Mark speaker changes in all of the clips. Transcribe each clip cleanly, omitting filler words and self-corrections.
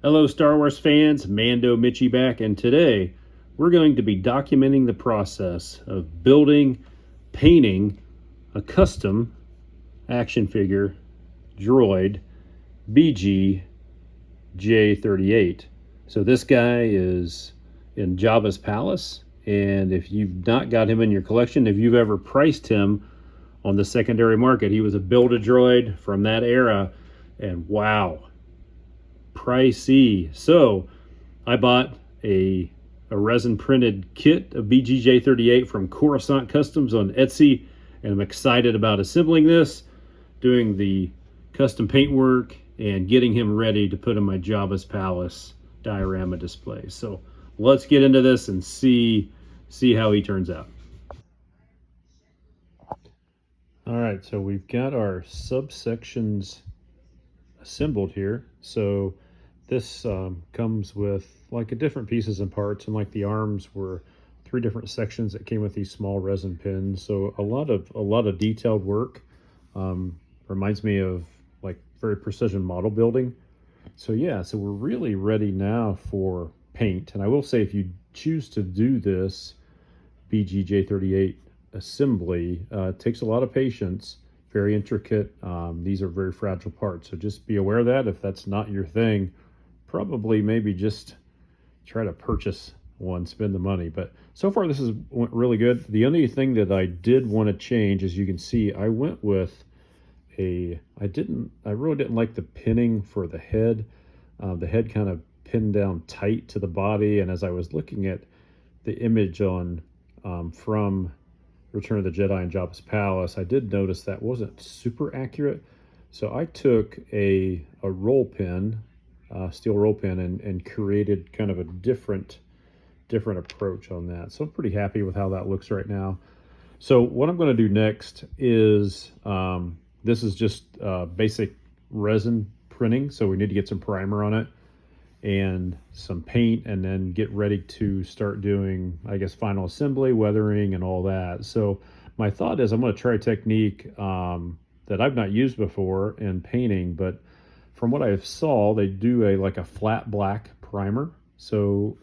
Speaker 1: Hello Star Wars fans, Mando Mitchy back, and today we're going to be documenting the process of building, painting a custom action figure droid BG-J38. So this guy is in Jabba's palace, and if you've not got him in your collection, if you've ever priced him on the secondary market, he was a Build-A-Droid from that era, and wow, pricey. So I bought a resin printed kit of BG-J38 from Coruscant Customs on Etsy, and I'm excited about assembling this, doing the custom paint work, and getting him ready to put in my Jabba's Palace diorama display. So let's get into this and see how he turns out. All right, so we've got our subsections assembled here. So this comes with like different pieces and parts, and like the arms were 3 different sections that came with these small resin pins. So a lot of detailed work. Reminds me of like very precision model building. So yeah, so we're really ready now for paint. And I will say, if you choose to do this BG-J38 assembly, it takes a lot of patience, very intricate. These are very fragile parts, so just be aware of that. If that's not your thing, probably maybe just try to purchase one, spend the money. But so far this went really good. The only thing that I did want to change, as you can see, I went with I really didn't like the pinning for the head. The head kind of pinned down tight to the body, and as I was looking at the image on from Return of the Jedi and Jabba's Palace, I did notice that wasn't super accurate. So I took a roll pin, steel roll pin, and created kind of a different approach on that. So I'm pretty happy with how that looks right now. So what I'm going to do next is, this is just basic resin printing. So we need to get some primer on it and some paint, and then get ready to start doing, I guess, final assembly, weathering, and all that. So my thought is I'm going to try a technique that I've not used before in painting, but from what I saw, they do like a flat black primer. So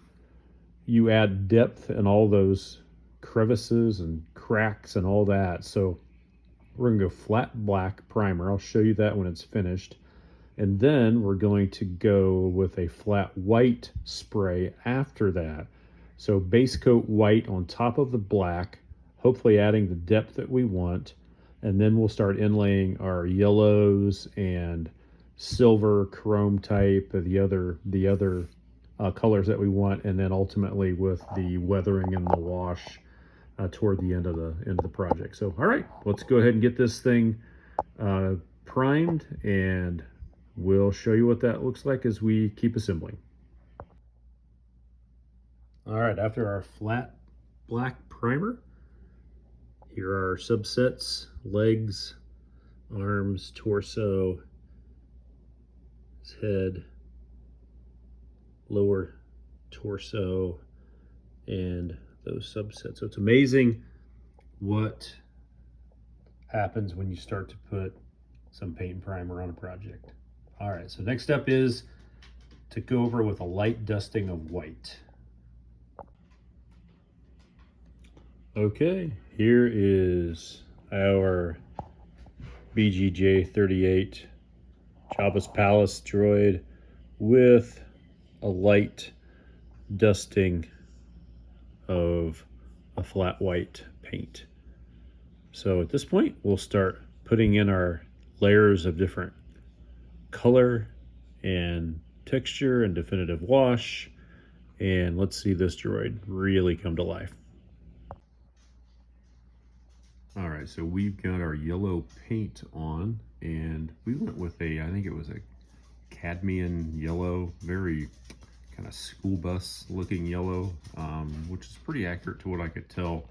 Speaker 1: you add depth in all those crevices and cracks and all that. So we're gonna go flat black primer. I'll show you that when it's finished. And then we're going to go with a flat white spray after that. So base coat white on top of the black, hopefully adding the depth that we want. And then we'll start inlaying our yellows and silver, chrome type, the other colors that we want, and then ultimately with the weathering and the wash toward the end of the project. So all right, let's go ahead and get this thing primed, and we'll show you what that looks like as we keep assembling. All right, after our flat black primer, here are our subsets: legs, arms, torso, his head, lower torso, and those subsets. So it's amazing what happens when you start to put some paint and primer on a project. All right, so next step is to go over with a light dusting of white. Okay, here is our BG-J38 Jabba's Palace droid with a light dusting of a flat white paint. So at this point, we'll start putting in our layers of different color and texture and definitive wash, and let's see this droid really come to life. All right, so we've got our yellow paint on, and we went with I think it was a cadmium yellow, very kind of school bus looking yellow, which is pretty accurate to what I could tell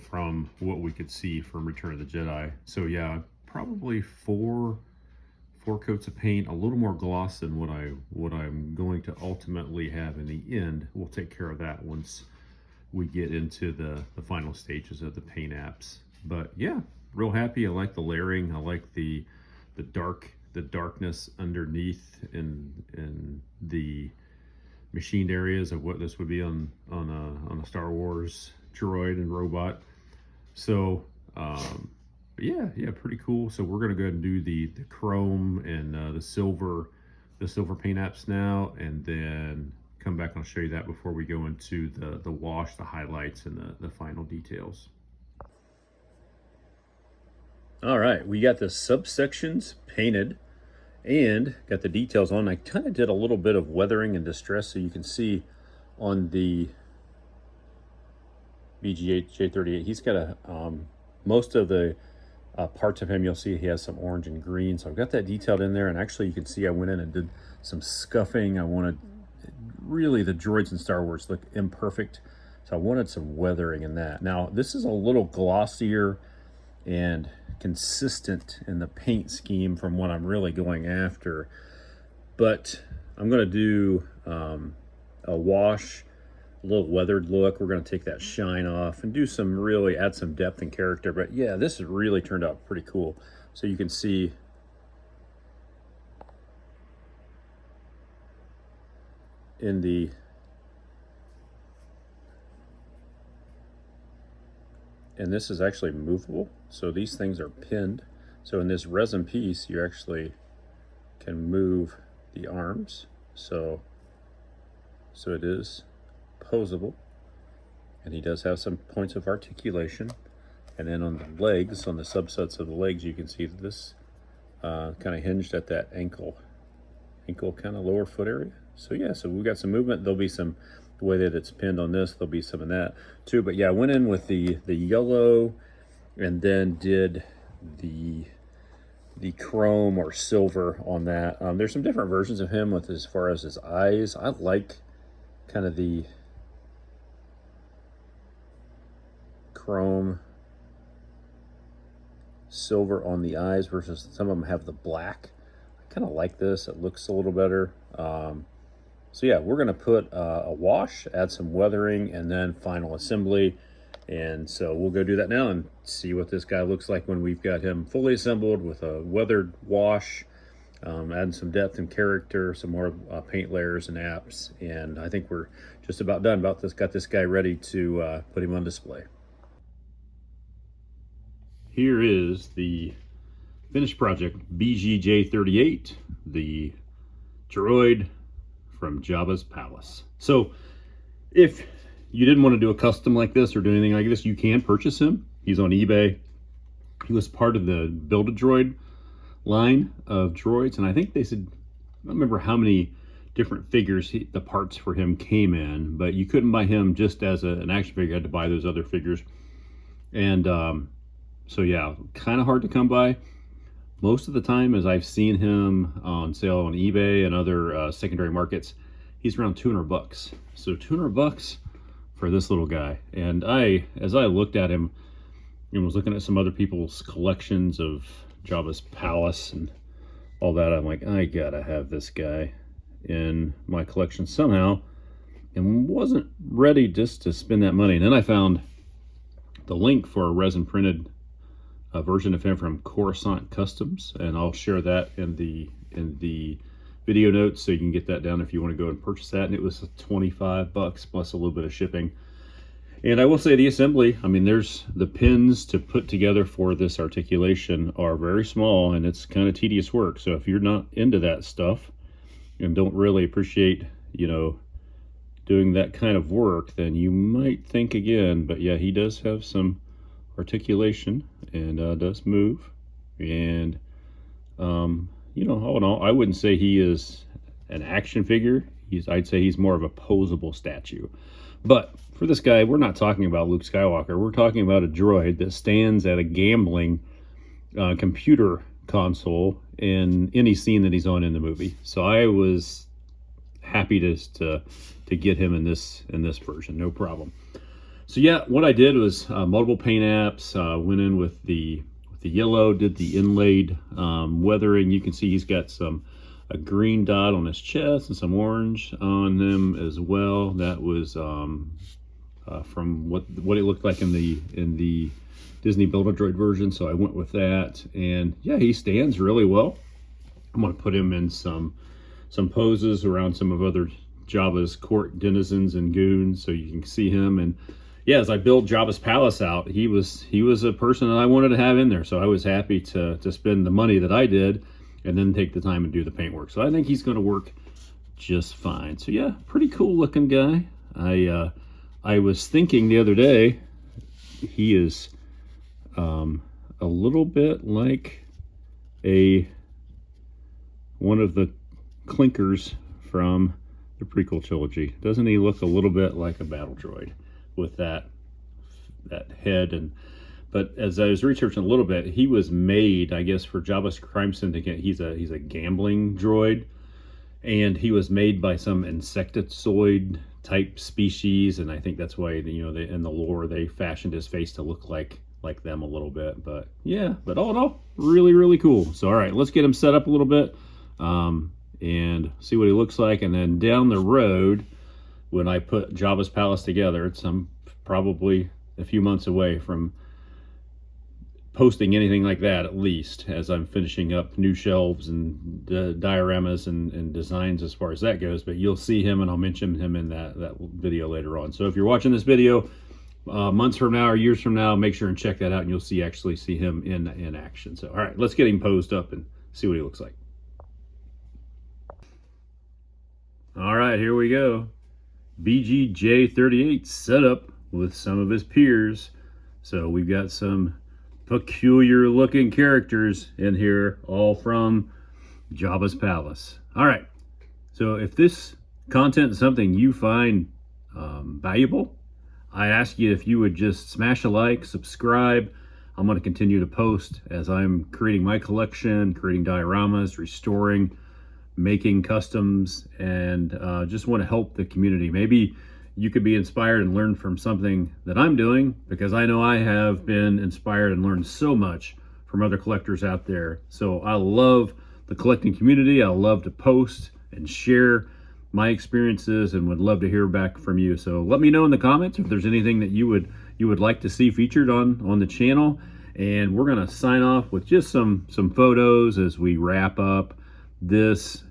Speaker 1: from what we could see from Return of the Jedi. So yeah, probably four coats of paint, a little more gloss than what I'm going to ultimately have in the end. We'll take care of that once we get into the final stages of the paint apps. But yeah, real happy. I like the layering. I like the darkness underneath in the machined areas of what this would be on a Star Wars droid and robot. So yeah, pretty cool. So we're gonna go ahead and do the chrome and the silver paint apps now, and then come back and I'll show you that before we go into the wash, the highlights, and the final details. All right, we got the subsections painted and got the details on. I kind of did a little bit of weathering and distress, so you can see on the BG-J38, he's got a most of the parts of him, you'll see he has some orange and green. So I've got that detailed in there, and actually you can see I went in and did some scuffing. I wanted, really, the droids in Star Wars look imperfect, so I wanted some weathering in that. Now this is a little glossier and consistent in the paint scheme from what I'm really going after, but I'm going to do a wash, a little weathered look. We're going to take that shine off and do some, really add some depth and character. But yeah, this has really turned out pretty cool. So you can see in the and this is actually movable, so these things are pinned. So in this resin piece, you actually can move the arms, so it is posable, and he does have some points of articulation. And then on the legs, on the subsets of the legs, you can see that this kind of hinged at that ankle kind of lower foot area. So yeah, so we've got some movement. There'll be some, the way that it's pinned on this, there'll be some of that too. But yeah, I went in with the yellow, and then did the chrome or silver on that. There's some different versions of him with as far as his eyes. I like kind of the chrome silver on the eyes versus some of them have the black. I kind of like this. It looks a little better. So yeah, we're going to put a wash, add some weathering, and then final assembly. And so we'll go do that now and see what this guy looks like when we've got him fully assembled with a weathered wash, adding some depth and character, some more paint layers and apps. And I think we're just about done. Got this guy ready to put him on display. Here is the finished project, BG-J38, the droid from Jabba's palace. So if you didn't want to do a custom like this or do anything like this, you can purchase him. He's on eBay. He was part of the Build-A-Droid line of droids, and I think they said, I don't remember how many different figures the parts for him came in, but you couldn't buy him just as an action figure. You had to buy those other figures. And so yeah, kind of hard to come by. Most of the time, as I've seen him on sale on eBay and other secondary markets, he's around $200. So $200 for this little guy. And as I looked at him and was looking at some other people's collections of Jabba's palace and all that, I'm like, I gotta have this guy in my collection somehow, and wasn't ready just to spend that money. And then I found the link for a resin printed version of him from Coruscant Customs, and I'll share that in the video notes, so you can get that down if you want to go and purchase that. And it was $25 plus a little bit of shipping. And I will say the assembly, I mean, there's the pins to put together for this articulation are very small, and it's kind of tedious work. So if you're not into that stuff and don't really appreciate, doing that kind of work, then you might think again. But yeah, he does have some articulation and does move. And all in all, I wouldn't say he is an action figure. I'd say he's more of a posable statue. But for this guy, we're not talking about Luke Skywalker. We're talking about a droid that stands at a gambling computer console in any scene that he's on in the movie. So I was happy to get him in this version, no problem. So yeah, what I did was multiple paint apps. Went in with the yellow, did the inlaid weathering. You can see he's got a green dot on his chest and some orange on him as well. That was from what it looked like in the Disney Build-A-Droid version. So I went with that, and yeah, he stands really well. I'm going to put him in some poses around some of other Jabba's court denizens and goons, so you can see him. And yeah, as I built Jabba's palace out, he was a person that I wanted to have in there. So I was happy to spend the money that I did, and then take the time and do the paintwork. So I think he's going to work just fine. So yeah, pretty cool looking guy. I was thinking the other day, he is a little bit like one of the clinkers from the prequel trilogy. Doesn't he look a little bit like a battle droid with that head? But as I was researching a little bit, he was made, I guess, for Jabba's crime syndicate. He's a gambling droid, and he was made by some insectoid type species, and I think that's why in the lore they fashioned his face to look like them a little bit. But yeah, but all in all, really, really cool. So all right, let's get him set up a little bit and see what he looks like. And then down the road, when I put Jabba's palace together, I'm probably a few months away from posting anything like that, at least, as I'm finishing up new shelves and dioramas and designs as far as that goes. But you'll see him, and I'll mention him in that video later on. So if you're watching this video months from now or years from now, make sure and check that out, and you'll actually see him in action. So all right, let's get him posed up and see what he looks like. All right, here we go. BG-J38 set up with some of his peers. So we've got some peculiar looking characters in here, all from Jabba's palace. All right, so if this content is something you find valuable, I ask you if you would just smash a like, subscribe. I'm going to continue to post as I'm creating my collection, creating dioramas, restoring, making customs, and just want to help the community. Maybe you could be inspired and learn from something that I'm doing, because I know I have been inspired and learned so much from other collectors out there. So I love the collecting community. I love to post and share my experiences, and would love to hear back from you. So let me know in the comments if there's anything that you would like to see featured on the channel. And we're gonna sign off with just some photos as we wrap up this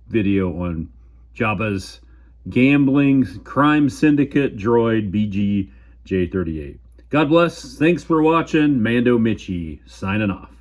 Speaker 1: video on Jabba's gambling crime syndicate droid BG-J38. God bless. Thanks for watching. Mando Mitchy signing off.